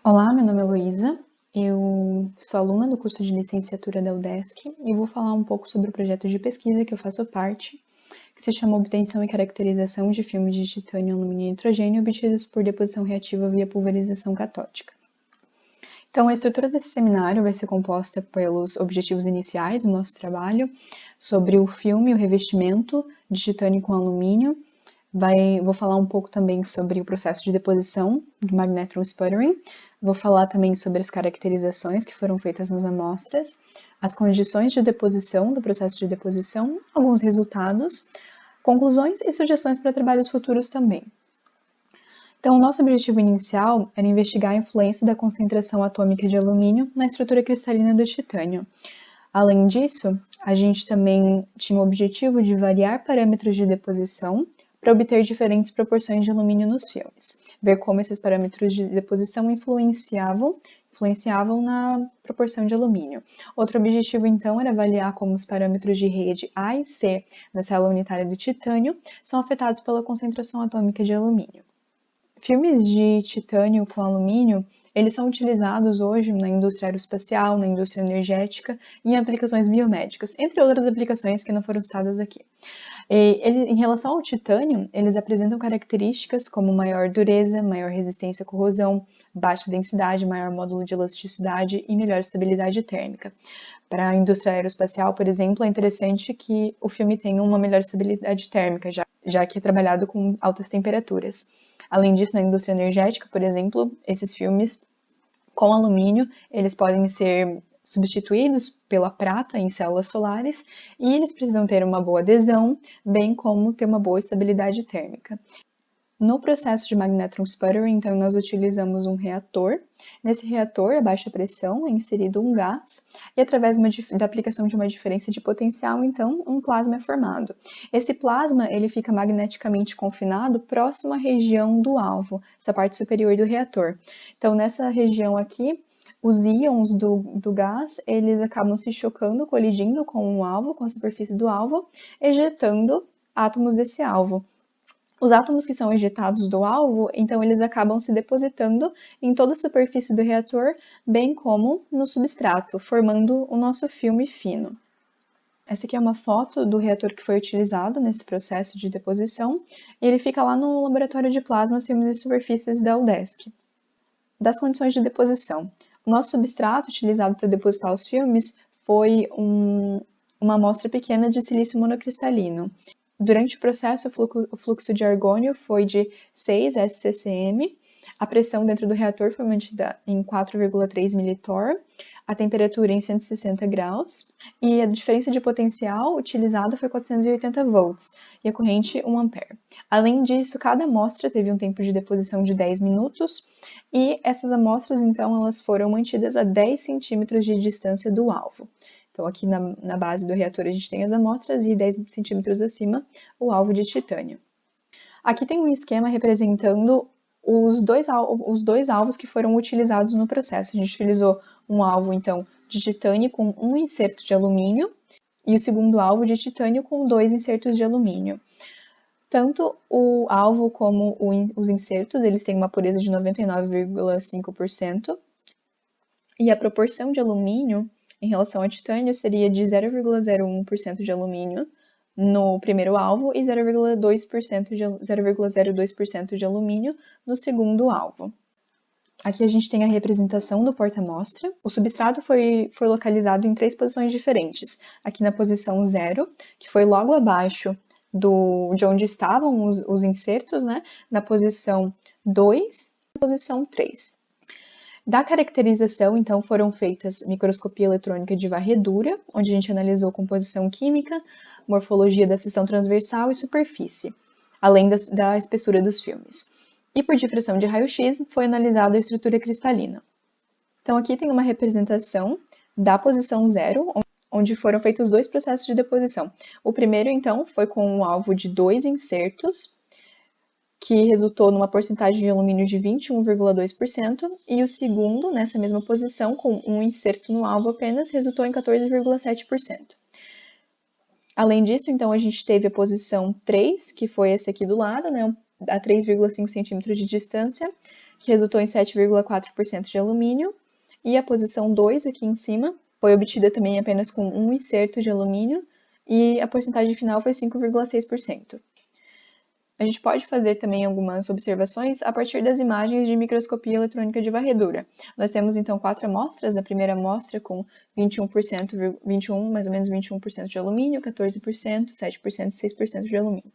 Olá, meu nome é Luísa, eu sou aluna do curso de licenciatura da UDESC e vou falar um pouco sobre o projeto de pesquisa que eu faço parte, que se chama Obtenção e Caracterização de Filmes de Titânio, Alumínio e Nitrogênio obtidos por deposição reativa via pulverização catódica. Então, a estrutura desse seminário vai ser composta pelos objetivos iniciais do nosso trabalho, sobre o filme e o revestimento de titânio com alumínio. Vou falar um pouco também sobre o processo de deposição do magnetron sputtering. Vou falar também sobre as caracterizações que foram feitas nas amostras, as condições de deposição do processo de deposição, alguns resultados, conclusões e sugestões para trabalhos futuros também. Então, o nosso objetivo inicial era investigar a influência da concentração atômica de alumínio na estrutura cristalina do titânio. Além disso, a gente também tinha o objetivo de variar parâmetros de deposição para obter diferentes proporções de alumínio nos filmes, ver como esses parâmetros de deposição influenciavam na proporção de alumínio. Outro objetivo, então, era avaliar como os parâmetros de rede A e C na célula unitária do titânio são afetados pela concentração atômica de alumínio. Filmes de titânio com alumínio, eles são utilizados hoje na indústria aeroespacial, na indústria energética e em aplicações biomédicas, entre outras aplicações que não foram citadas aqui. Em relação ao titânio, eles apresentam características como maior dureza, maior resistência à corrosão, baixa densidade, maior módulo de elasticidade e melhor estabilidade térmica. Para a indústria aeroespacial, por exemplo, é interessante que o filme tenha uma melhor estabilidade térmica, já que é trabalhado com altas temperaturas. Além disso, na indústria energética, por exemplo, esses filmes com alumínio, eles podem ser substituídos pela prata em células solares e eles precisam ter uma boa adesão, bem como ter uma boa estabilidade térmica. No processo de magnetron sputtering, então, nós utilizamos um reator. Nesse reator, a baixa pressão, é inserido um gás e através da aplicação de uma diferença de potencial, então, um plasma é formado. Esse plasma, ele fica magneticamente confinado próximo à região do alvo, essa parte superior do reator. Então, nessa região aqui, os íons do gás, eles acabam se chocando, colidindo com o alvo, com a superfície do alvo, ejetando átomos desse alvo. Os átomos que são ejetados do alvo, então eles acabam se depositando em toda a superfície do reator, bem como no substrato, formando o nosso filme fino. Essa aqui é uma foto do reator que foi utilizado nesse processo de deposição, e ele fica lá no laboratório de plasmas, filmes e superfícies da UDESC. Das condições de deposição. O nosso substrato utilizado para depositar os filmes foi uma amostra pequena de silício monocristalino. Durante o processo, o fluxo de argônio foi de 6 SCCM, a pressão dentro do reator foi mantida em 4,3 militorr, a temperatura em 160 graus, e a diferença de potencial utilizada foi 480 volts, e a corrente 1 ampere. Além disso, cada amostra teve um tempo de deposição de 10 minutos, e essas amostras, então, elas foram mantidas a 10 centímetros de distância do alvo. Então, aqui na base do reator a gente tem as amostras e 10 centímetros acima o alvo de titânio. Aqui tem um esquema representando os dois alvos que foram utilizados no processo. A gente utilizou um alvo, então, de titânio com um inserto de alumínio e o segundo alvo de titânio com 2 insertos de alumínio. Tanto o alvo como os insertos, eles têm uma pureza de 99,5%, e a proporção de alumínio em relação ao titânio seria de 0,01% de alumínio no primeiro alvo e 0,02% de alumínio no segundo alvo. Aqui a gente tem a representação do porta-amostra. O substrato foi localizado em 3 posições diferentes. Aqui na posição 0, que foi logo abaixo de onde estavam os insertos, né? Na posição 2 e na posição 3. Da caracterização, então, foram feitas microscopia eletrônica de varredura, onde a gente analisou composição química, morfologia da seção transversal e superfície, além da espessura dos filmes. E por difração de raio-x, foi analisada a estrutura cristalina. Então, aqui tem uma representação da posição 0, onde foram feitos 2 processos de deposição. O primeiro, então, foi com um alvo de 2 insertos, que resultou numa porcentagem de alumínio de 21,2%, e o segundo, nessa mesma posição, com um inserto no alvo apenas, resultou em 14,7%. Além disso, então, a gente teve a posição 3, que foi esse aqui do lado, né, a 3,5 centímetros de distância, que resultou em 7,4% de alumínio, e a posição 2, aqui em cima, foi obtida também apenas com um inserto de alumínio, e a porcentagem final foi 5,6%. A gente pode fazer também algumas observações a partir das imagens de microscopia eletrônica de varredura. Nós temos então 4 amostras, a primeira amostra com 21%, mais ou menos 21% de alumínio, 14%, 7% e 6% de alumínio.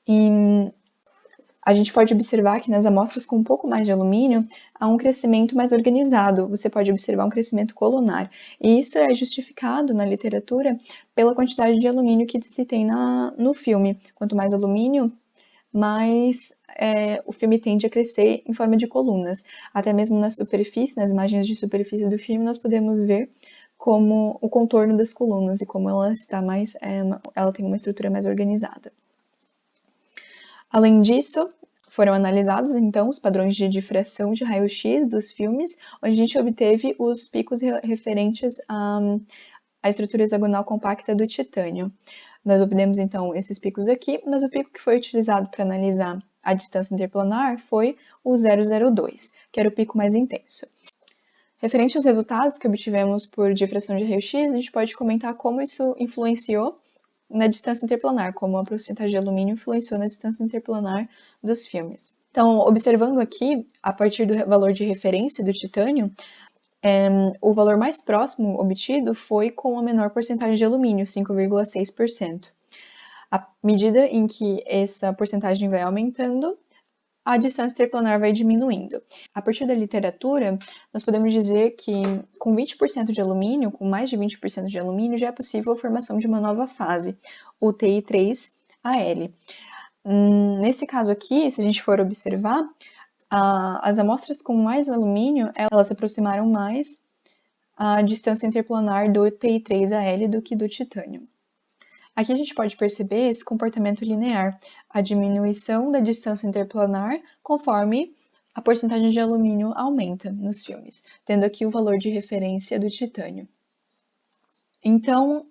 E a gente pode observar que nas amostras com um pouco mais de alumínio, há um crescimento mais organizado. Você pode observar um crescimento colunar. E isso é justificado na literatura pela quantidade de alumínio que se tem no filme. Quanto mais alumínio, mais o filme tende a crescer em forma de colunas. Até mesmo na superfície, nas imagens de superfície do filme, nós podemos ver como o contorno das colunas e como ela está mais, ela tem uma estrutura mais organizada. Além disso, foram analisados, então, os padrões de difração de raio-x dos filmes, onde a gente obteve os picos referentes à estrutura hexagonal compacta do titânio. Nós obtemos, então, esses picos aqui, mas o pico que foi utilizado para analisar a distância interplanar foi o 002, que era o pico mais intenso. Referente aos resultados que obtivemos por difração de raio-x, a gente pode comentar como isso influenciou na distância interplanar, como a porcentagem de alumínio influenciou na distância interplanar dos filmes. Então, observando aqui, a partir do valor de referência do titânio, o valor mais próximo obtido foi com a menor porcentagem de alumínio, 5,6%. À medida em que essa porcentagem vai aumentando, a distância interplanar vai diminuindo. A partir da literatura, nós podemos dizer que com 20% de alumínio, com mais de 20% de alumínio, já é possível a formação de uma nova fase, o Ti3Al. Nesse caso aqui, se a gente for observar, as amostras com mais alumínio, elas se aproximaram mais à distância interplanar do Ti3Al do que do titânio. Aqui a gente pode perceber esse comportamento linear, a diminuição da distância interplanar conforme a porcentagem de alumínio aumenta nos filmes, tendo aqui o valor de referência do titânio. Então,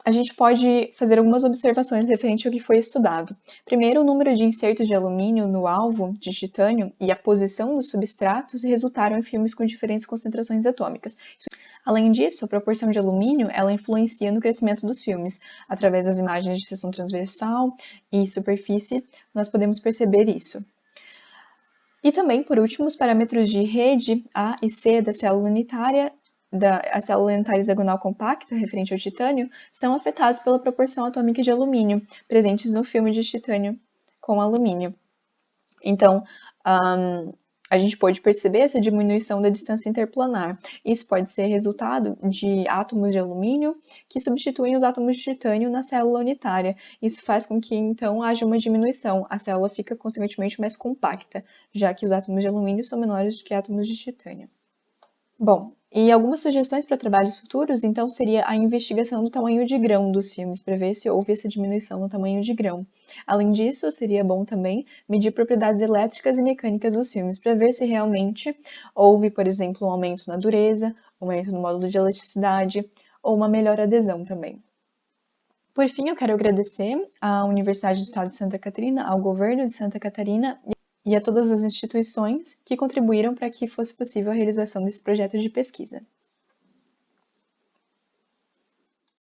a gente pode fazer algumas observações referente ao que foi estudado. Primeiro, o número de insertos de alumínio no alvo de titânio e a posição dos substratos resultaram em filmes com diferentes concentrações atômicas. Além disso, a proporção de alumínio ela influencia no crescimento dos filmes. Através das imagens de seção transversal e superfície, nós podemos perceber isso. E também, por último, os parâmetros de rede A e C da célula unitária, a célula unitária hexagonal compacta, referente ao titânio, são afetados pela proporção atômica de alumínio, presentes no filme de titânio com alumínio. Então, a gente pode perceber essa diminuição da distância interplanar. Isso pode ser resultado de átomos de alumínio que substituem os átomos de titânio na célula unitária. Isso faz com que, então, haja uma diminuição. A célula fica, consequentemente, mais compacta, já que os átomos de alumínio são menores do que átomos de titânio. Bom, e algumas sugestões para trabalhos futuros, então, seria a investigação do tamanho de grão dos filmes, para ver se houve essa diminuição no tamanho de grão. Além disso, seria bom também medir propriedades elétricas e mecânicas dos filmes, para ver se realmente houve, por exemplo, um aumento na dureza, um aumento no módulo de elasticidade, ou uma melhor adesão também. Por fim, eu quero agradecer à Universidade do Estado de Santa Catarina, ao governo de Santa Catarina e a todas as instituições que contribuíram para que fosse possível a realização desse projeto de pesquisa.